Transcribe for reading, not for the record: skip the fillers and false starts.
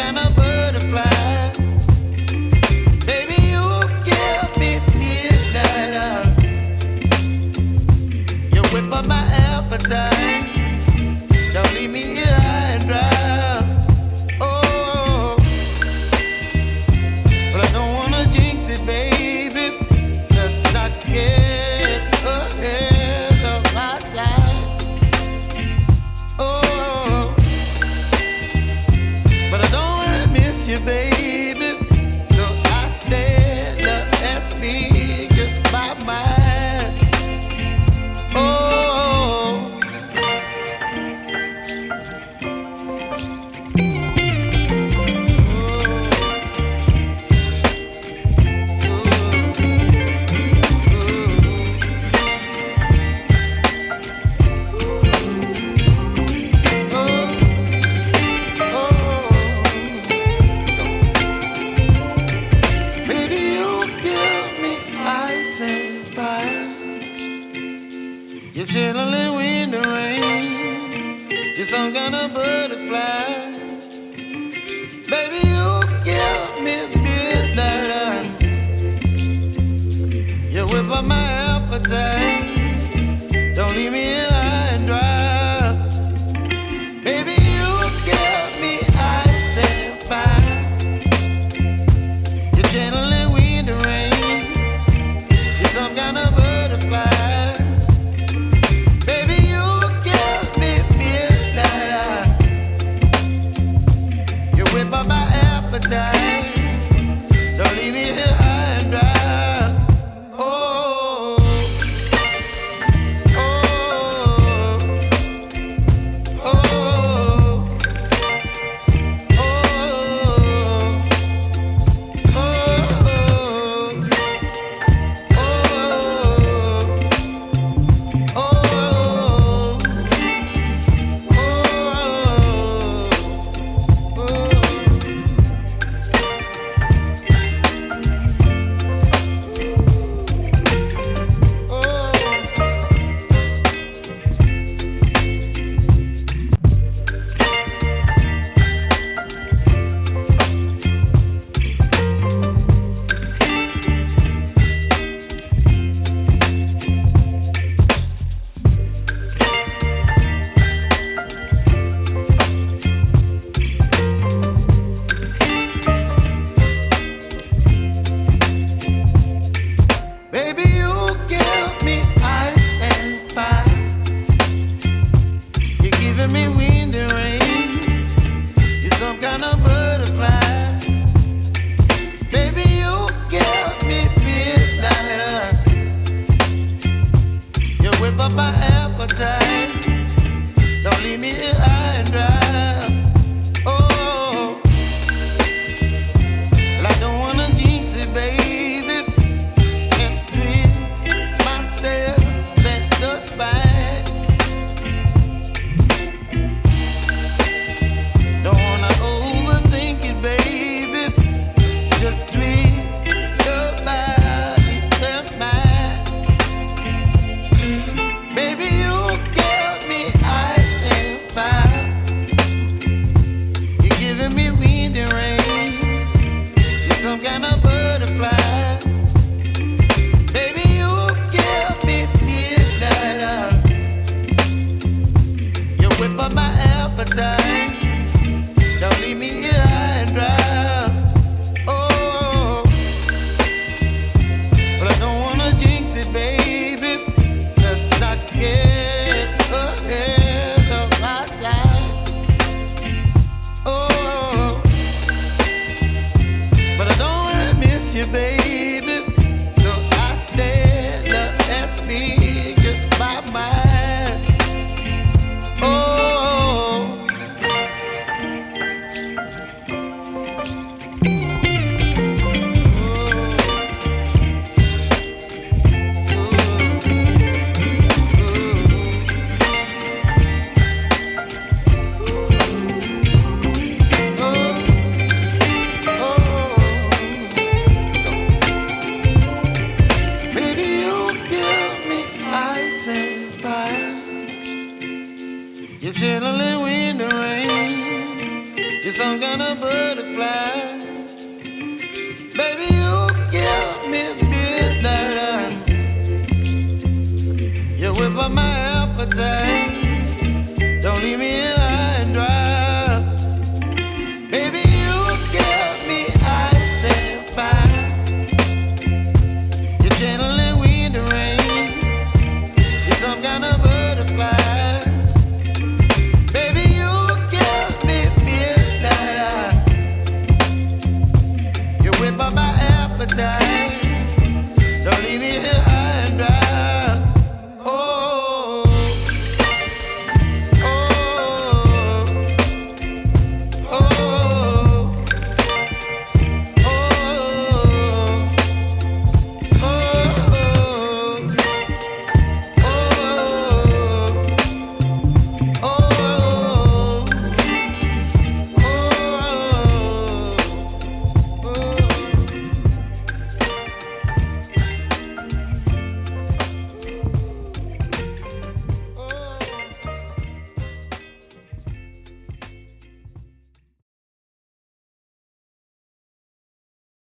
kind of butterfly. Baby, you give me midnight. You whip up my appetite. Don't leave me here high and dry. Oh, but I don't wanna jinx it, baby. Let's not get ahead of my time. Oh, but I don't wanna miss you, baby. So I stand up and speak my mind. Oh. You're chilling when the rain. You're some kind of butterfly. Baby, you give me midnight. You whip up my appetite. Don't leave me here high and dry. Baby, you give me ice and fire. You're channeling wind and rain. You're some kind of butterfly. Don't leave me here high and dry. Oh, oh, oh, fly. Baby, you give me midnight. You whip up my appetite.